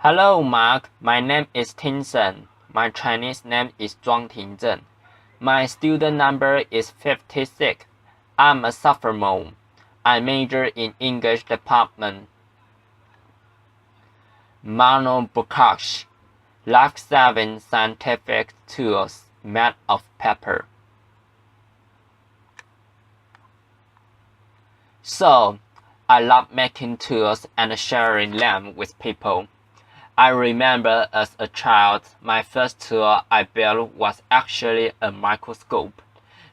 Hello, Mark. My name is Tinson. My Chinese name is Zhuang Tingzhen. My student number is 56. I'm a sophomore. I major in English department. Manu Prakash. Life 7 scientific tools made of paper. So, I love making tools and sharing them with people. I remember as a child, my first tool I built was actually a microscope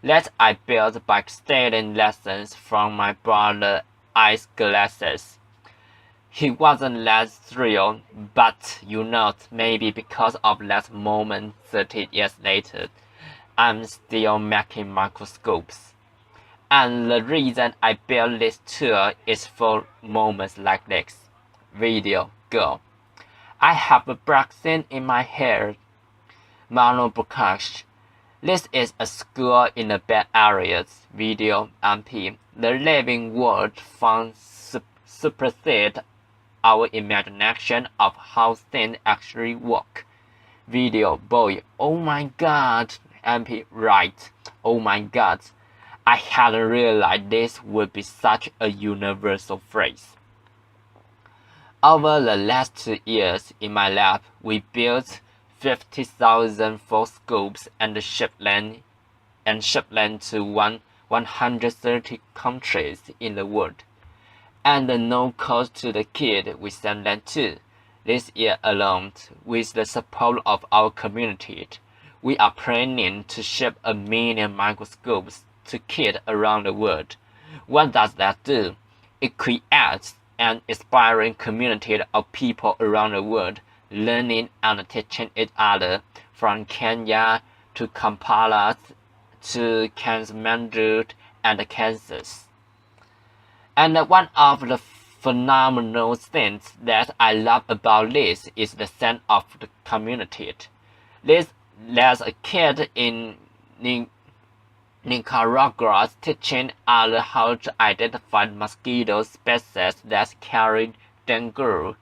that I built by stealing lessons from my brother's eyeglasses. He wasn't that thrilled, but maybe because of that moment 30 years later, I'm still making microscopes. And the reason I built this tool is for moments like this. Video, go. I have a black thing in my hair. Manu Prakash. This is a school in the bad areas. Video MP. The living world found supersede our imagination of how things actually work. Video boy. Oh my god. MP. Right. Oh my god. I hadn't realized this would be such a universal phrase. Over the last 2 years in my lab, we built 50,000 foldscopes and shipped them to 130 countries in the world. And no cost to the kid we sent them to. This year alone, with the support of our community, we are planning to ship 1 million microscopes to kids around the world. What does that do? It creates an inspiring community of people around the world, learning and teaching each other, from Kenya to Kampala to Kathmandu and Kansas. And one of the phenomenal things that I love about this is the sense of the community. There's a kid in Nicaragua teaching others how to identify mosquito species that carry dengue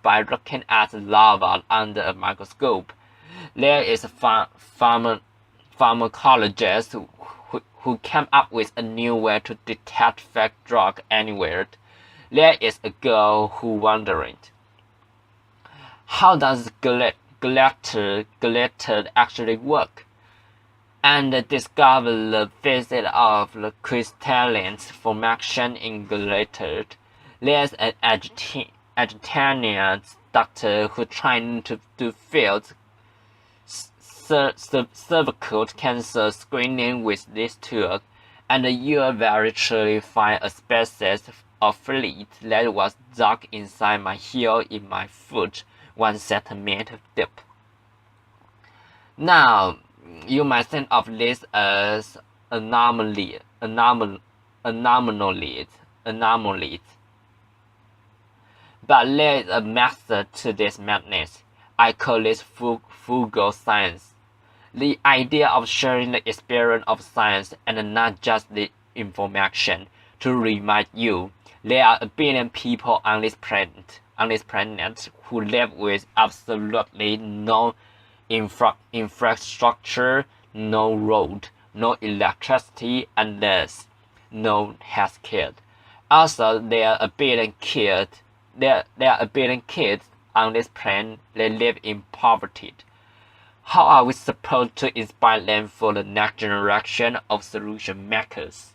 by looking at larvae under a microscope. There is a pharmacologist who came up with a new way to detect fake drug anywhere. There is a girl who wondering, how does glitter actually work? And discover the physics of the crystalline formation in glitter. There's an Argentinian doctor who trying to do field cervical cancer screening with this tool, and you will very surely find a species of flea that was dug inside my heel in my foot, 1 centimeter deep. Now, you might think of this as anomalies. But there is a method to this madness. I call this frugal science. The idea of sharing the experience of science and not just the information. To remind you, there are 1 billion people on this planet who live with absolutely no infrastructure, no road, no electricity, and thus no healthcare. Also, there are 1 billion kids. There are 1 billion kids on this planet that live in poverty. How are we supposed to inspire them for the next generation of solution makers?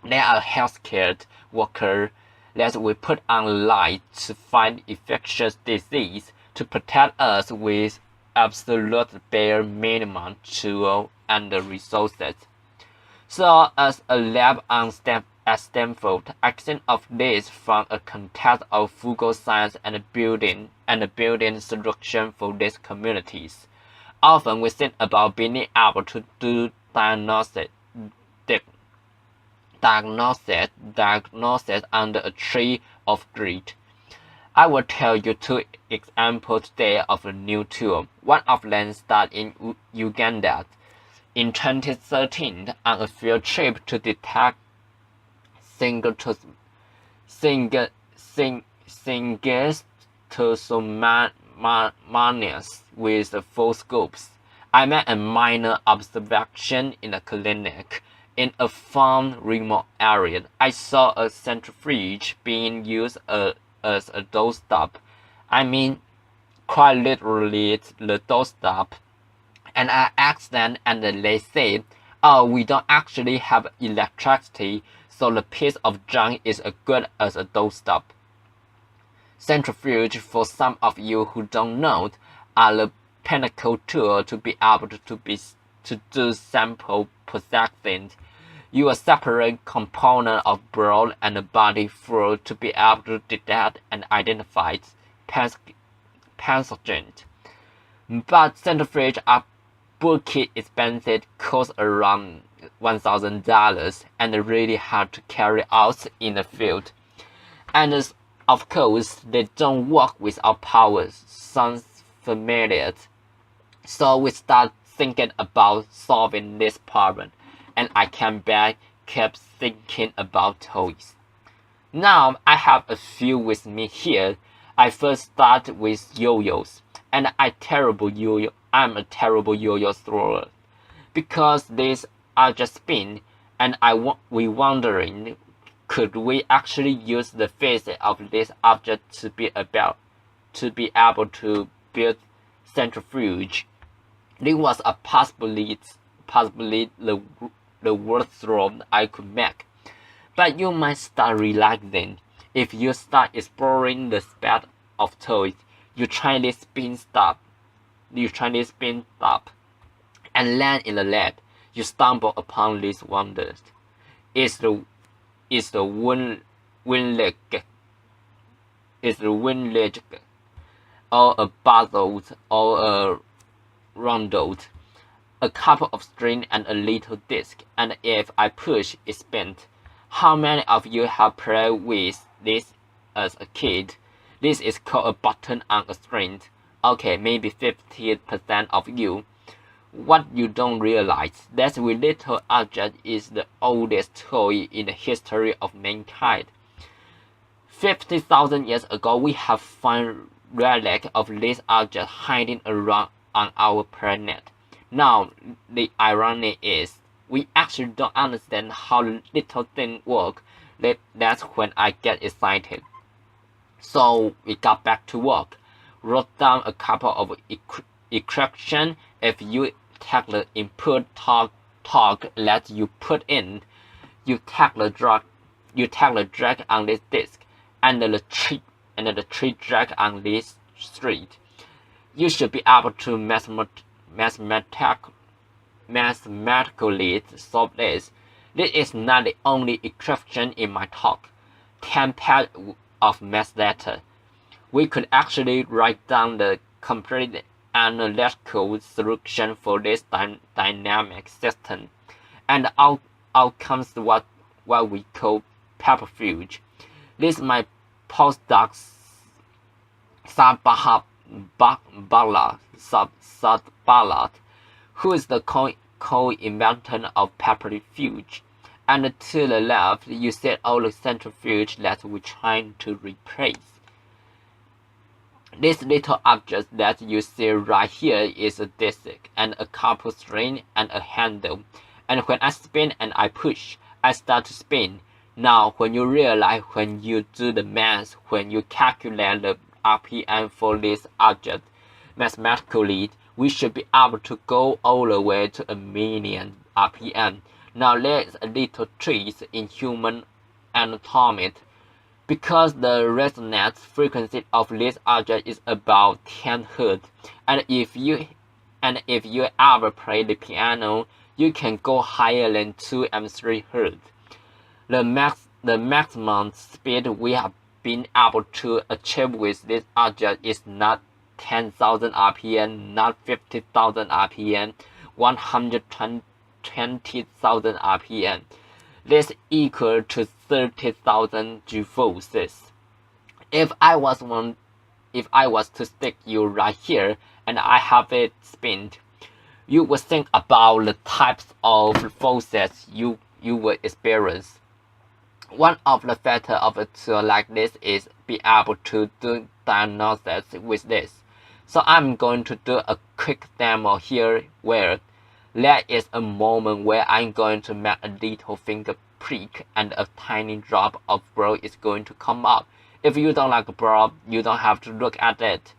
There are healthcare workers that we put on line to fight infectious disease to protect us with absolute bare minimum tools and resources. So, as a lab at Stanford, I think of this from a context of frugal science and building solutions for these communities. Often we think about being able to do diagnosis under a tree of grit. I will tell you 2 examples today of a new tool. One of them started in Uganda in 2013 on a field trip to detect ophthalmologist with 4 scopes. I made a minor observation in a clinic in a farm remote area. I saw a centrifuge being used as a doorstop. I mean, quite literally the doorstop. And I asked them, and they said, "Oh, we don't actually have electricity, so the piece of junk is as good as a doorstop." Centrifuge, for some of you who don't know, are the pinnacle tool to be able to do sample processing. You separate component of blood and body fluid to be able to detect and identify pathogens. But centrifuge are bulky, expensive, cost around $1,000, and really hard to carry out in the field. And of course, they don't work without power. Sounds familiar. So we start thinking about solving this problem, and I came back, kept thinking about toys. Now I have a few with me here. I first start with yo-yos, and I'm a terrible yo-yo thrower, because these are just spin, and we wondering, could we actually use the physics of this object to be able to build centrifuge? This was a possibly the worst throw I could make. But you might start relaxing. If you start exploring the space of toys, you try this spin stop, and land in the lab. You stumble upon these wonders. It's the windleg, or a bottle, or a rounded, a couple of strings and a little disc, and if I push, it spins. How many of you have played with this as a kid? This is called a button on a string. Okay, maybe 50% of you. What you don't realize, that little object is the oldest toy in the history of mankind. 50,000 years ago, we have found relics of this object hiding around on our planet. Now, the irony is, we actually don't understand how little things work. That's when I get excited. So we got back to work, wrote down a couple of equations. If you take the input torque that you put in, you take the drag on this disk, and the tree drag on this street. You should be able to mathematically solve this. This is not the only equation in my talk. 10 pages of math later, we could actually write down the complete analytical solution for this dynamic system, and out comes what we call pepperfuge. This is my postdoc Sabahat Balat, who is the co-inventor of pepperfuge. And to the left, you see all the centrifuge that we're trying to replace. This little object that you see right here is a disc and a couple string and a handle. And when I spin and I push, I start to spin. Now, when you realize, when you do the math, when you calculate the RPM for this object mathematically, we should be able to go all the way to 1,000,000 RPM. Now there's a little twist in human anatomy, because the resonance frequency of this object is about 10 Hz, and if you ever play the piano, you can go higher than 2 and 3 Hz. The maximum speed we have been able to achieve with this object is not 10,000 RPM, not 50,000 RPM, 120,000 RPM. This equal to 30,000 G-forces. If I was to stick you right here and I have it spinned, you would think about the types of forces you would experience. One of the factors of a tool like this is be able to do diagnosis with this. So I'm going to do a quick demo here where there is a moment where I'm going to make a little finger prick and a tiny drop of blood is going to come up. If you don't like blood, you don't have to look at it.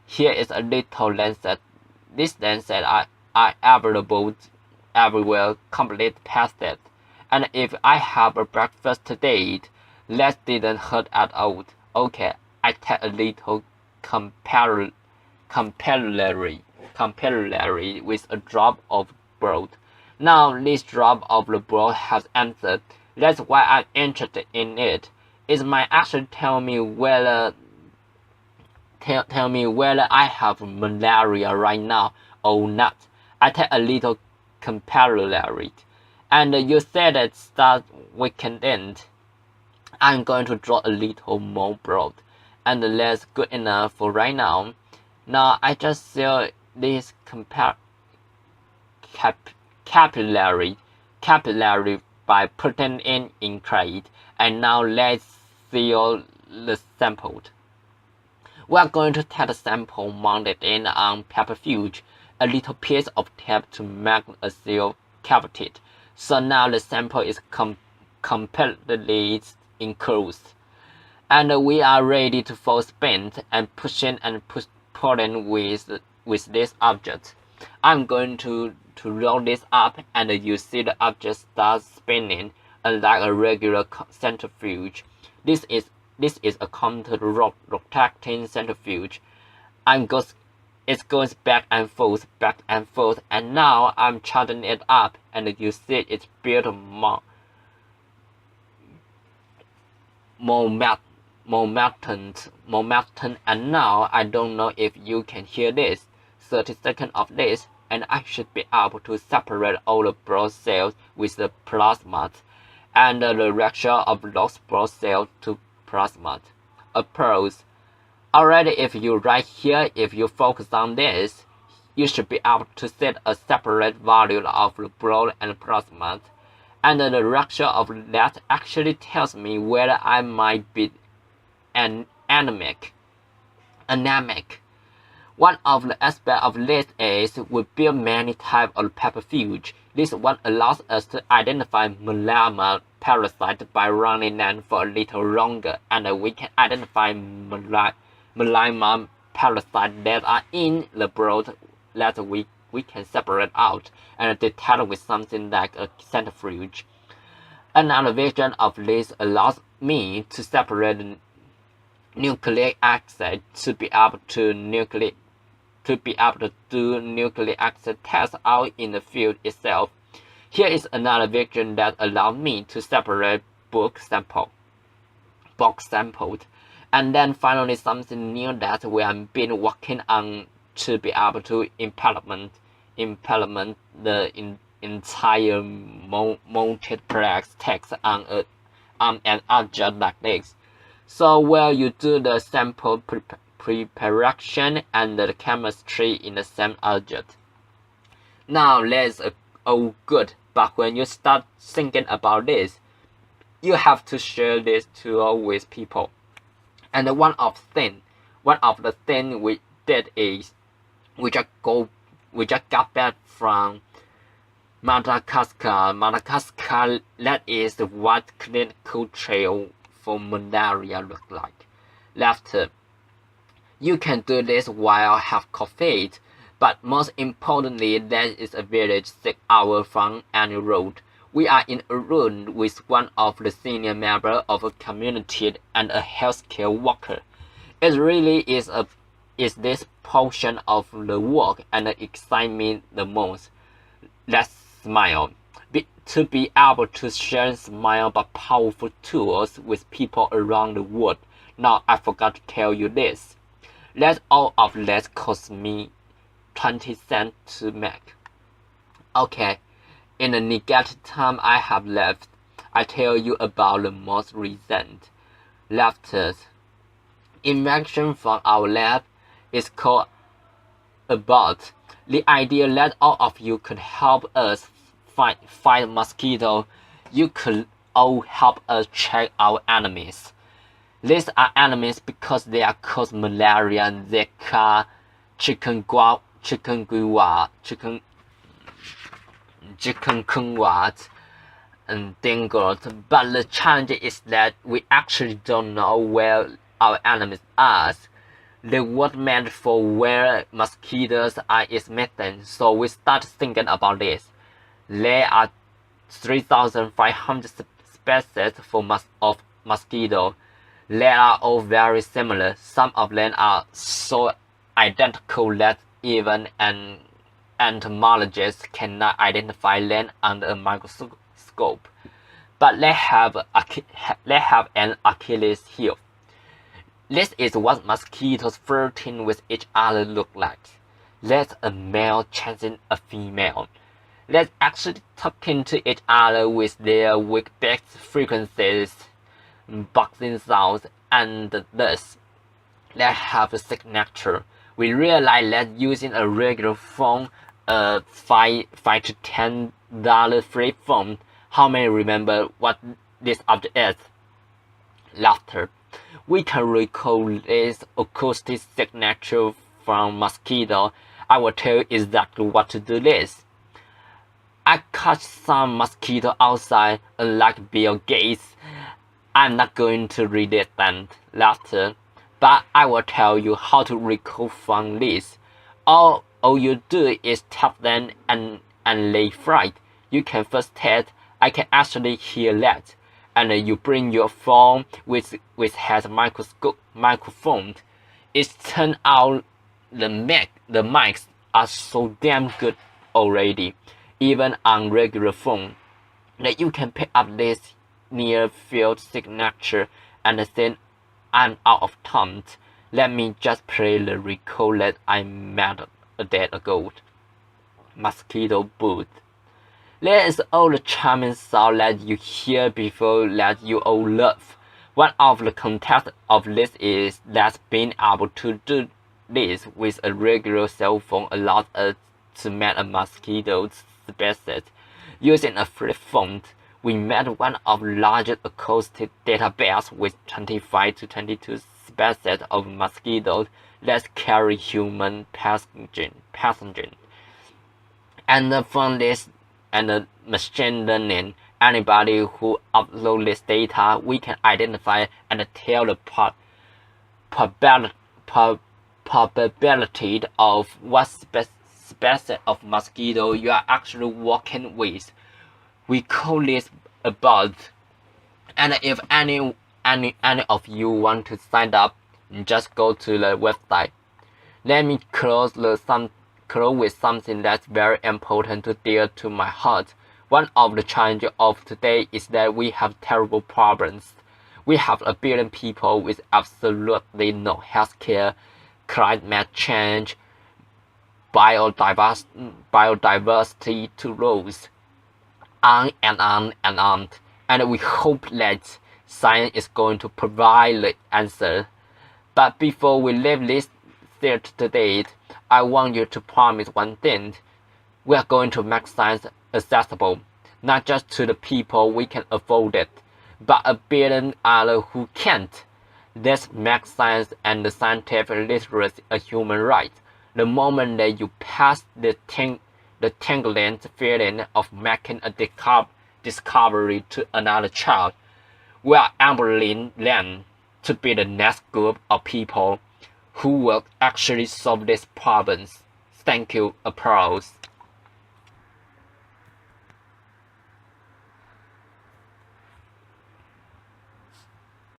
Here is a little lancet. These lancets are available everywhere, complete past it. And if I have a breakfast today, that didn't hurt at all. Okay, I take a little capillary with a drop of blood. Now this drop of the blood has entered. That's why I'm interested in it. It might actually tell me whether I have malaria right now or not. I take a little capillary. And you said that start weekend end. I'm going to draw a little more blood. And that's good enough for right now. Now I just seal this capillary by putting it in crate. And now let's seal the sample. We are going to take the sample mounted in on paperfuge, a little piece of tape to make a seal cavity. So now the sample is completely enclosed. And we are ready to force spin and push in and pulling with this object. I'm going to roll this up and you see the object starts spinning unlike a regular centrifuge. This is a counter rotating centrifuge. It goes back and forth, and now I'm charging it up, and you see it built momentum, and now I don't know if you can hear this. 30 seconds of this, and I should be able to separate all the blood cells with the plasma, and the ratio of lost blood cells to plasma. Applause. Already, if you right here, if you focus on this, you should be able to set a separate value of the blood and plasma, and the ratio of that actually tells me whether I might be anemic. One of the aspects of this is we build many types of paperfuge. This one allows us to identify melanoma parasite by running them for a little longer, and we can identify melanoma parasites that are in the blood that we can separate out and detect with something like a centrifuge. Another version of this allows me to separate nucleic acid to be able to do nucleic acid tests out in the field itself. Here is another version that allows me to separate box samples. And then finally something new that we have been working on to be able to implement the entire multiplex text on an object like this. So where you do the sample preparation and the chemistry in the same object. Now that's all good, but when you start thinking about this, you have to share this tool with people. And one of the things we did is we just got back from Madagascar. That is what clinical trial for malaria look like. Laughter. You can do this while have coffee, but most importantly, that is a village 6 hours from any road. We are in a room with one of the senior members of a community and a healthcare worker. It really is this portion of the work and excites me the most. Let's smile. To be able to share smile but powerful tools with people around the world. Now I forgot to tell you this. That all of that cost me 20 cents to make. Okay, in the negative time I have left, I tell you about the most recent leftist invention from our lab. Is called about the idea that all of you could help us fight mosquito. You could all help us check our enemies. These are enemies because they are cause malaria, Zika, chikungunya, and dengue. But the challenge is that we actually don't know where our enemies are. The word meant for where mosquitoes are is methane, so we start thinking about this. There are 3,500 species of mosquito. They are all very similar. Some of them are so identical that even an entomologist cannot identify them under a microscope. But they have an Achilles heel. This is what mosquitoes flirting with each other look like. That's a male chasing a female. They're actually talking to each other with their weak back frequencies, boxing sounds, and thus they have a signature. We realize that using a regular phone, a $5 to $10 free phone, how many remember what this object is? Laughter. We can recall this acoustic signature from mosquito. I will tell you exactly what to do this. I catch some mosquito outside, unlike Bill Gates. I'm not going to read it and laughter, but I will tell you how to recall from this. All you do is tap them and lay fright. You can first test. I can actually hear that. And you bring your phone which has microphone. It turns out the mics are so damn good already, even on regular phone, that you can pick up this near field signature and think I'm out of time. Let me just play the recall that I made a day ago. Mosquito booth. There is all the charming sound that you hear before that you all love. One of the context of this is that being able to do this with a regular cell phone allows us to make a mosquito species. Using a flip phone, we made one of the largest acoustic databases with 25 to 22 species of mosquitoes that carry human pathogens. And from this and the machine learning, anybody who uploads this data, we can identify and tell the probability of what species of mosquito you are actually working with. We call this a buzz. And if any of you want to sign up, just go to the website. Let me close with something that's very important to dear to my heart. One of the challenges of today is that we have terrible problems. We have a billion people with absolutely no healthcare, climate change, biodiversity to lose, on and on and on. And we hope that science is going to provide the answer. But before we leave this theater today, I want you to promise one thing. We are going to make science accessible, not just to the people who can afford it, but a billion others who can't. Let's make science and the scientific literacy a human right. The moment that you pass the tingling feeling of making a discovery to another child, we are enabling them to be the next group of people who will actually solve these problems. Thank you. Applause.